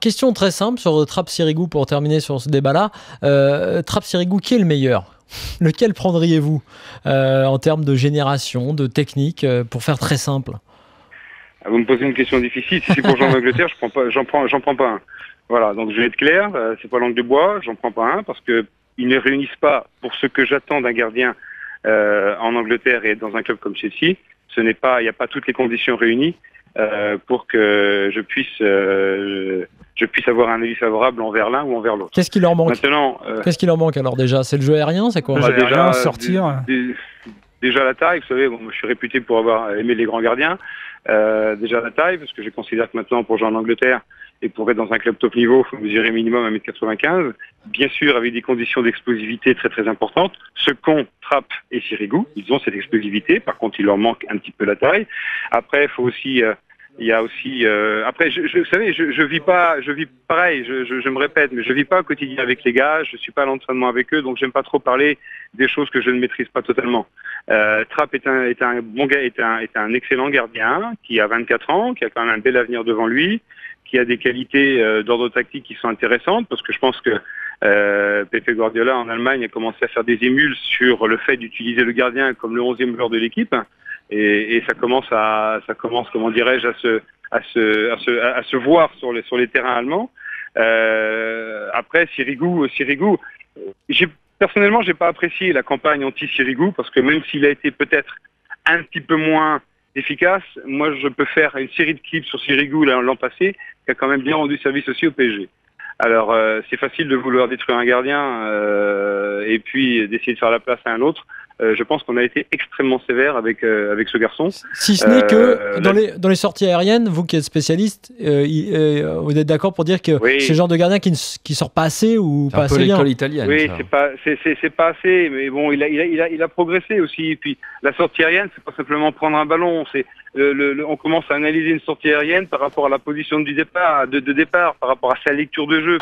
question très simple sur Trapp-Sirigu pour terminer sur ce débat-là. Trapp-Sirigu, qui est le meilleur? Lequel prendriez-vous en termes de génération, de technique, pour faire très simple? Vous me posez une question difficile. Si c'est pour jouer en Angleterre, j'en prends pas un. Voilà, donc je vais être clair, c'est pas langue de bois, j'en prends pas un parce que ils ne réunissent pas pour ce que j'attends d'un gardien en Angleterre et dans un club comme Chelsea. Il n'y a pas toutes les conditions réunies pour que je puisse avoir un avis favorable envers l'un ou envers l'autre. Qu'est-ce qui leur manque? Maintenant, qu'est-ce qui leur manque alors déjà? C'est le jeu aérien, c'est quoi? Le jeu aérien, sortir. Déjà la taille, vous savez, bon, je suis réputé pour avoir aimé les grands gardiens. Déjà la taille, parce que je considère que maintenant pour jouer en Angleterre et pour être dans un club top niveau, il faut mesurer minimum 1m95. Bien sûr, avec des conditions d'explosivité très très importantes. Ce qu'ont Trapp et Sirigu, ils ont cette explosivité. Par contre, il leur manque un petit peu la taille. Après, il faut aussi... il y a aussi, après, vous savez, je vis pareil, je me répète, mais je vis pas au quotidien avec les gars, je suis pas à l'entraînement avec eux, donc j'aime pas trop parler des choses que je ne maîtrise pas totalement. Trapp est un bon gars, est un excellent gardien, qui a 24 ans, qui a quand même un bel avenir devant lui, qui a des qualités d'ordre tactique qui sont intéressantes, parce que je pense que Pepe Guardiola en Allemagne a commencé à faire des émules sur le fait d'utiliser le gardien comme le 11e joueur de l'équipe. Et ça commence, comment dirais-je, à se voir sur les terrains allemands. Après, Sirigu, personnellement, j'ai pas apprécié la campagne anti-Sirigu parce que même s'il a été peut-être un petit peu moins efficace, moi je peux faire une série de clips sur Sirigu l'an passé qui a quand même bien rendu service aussi au PSG. Alors c'est facile de vouloir détruire un gardien et puis d'essayer de faire la place à un autre. Je pense qu'on a été extrêmement sévère avec ce garçon. Si ce n'est que dans les sorties aériennes, vous qui êtes spécialiste, vous êtes d'accord pour dire que c'est le genre de gardien qui sort pas assez ou pas assez bien. C'est un peu l'école italienne. Oui, c'est pas assez, mais bon, il a progressé aussi. Et puis la sortie aérienne, c'est pas simplement prendre un ballon, c'est on commence à analyser une sortie aérienne par rapport à la position du départ, de départ, par rapport à sa lecture de jeu.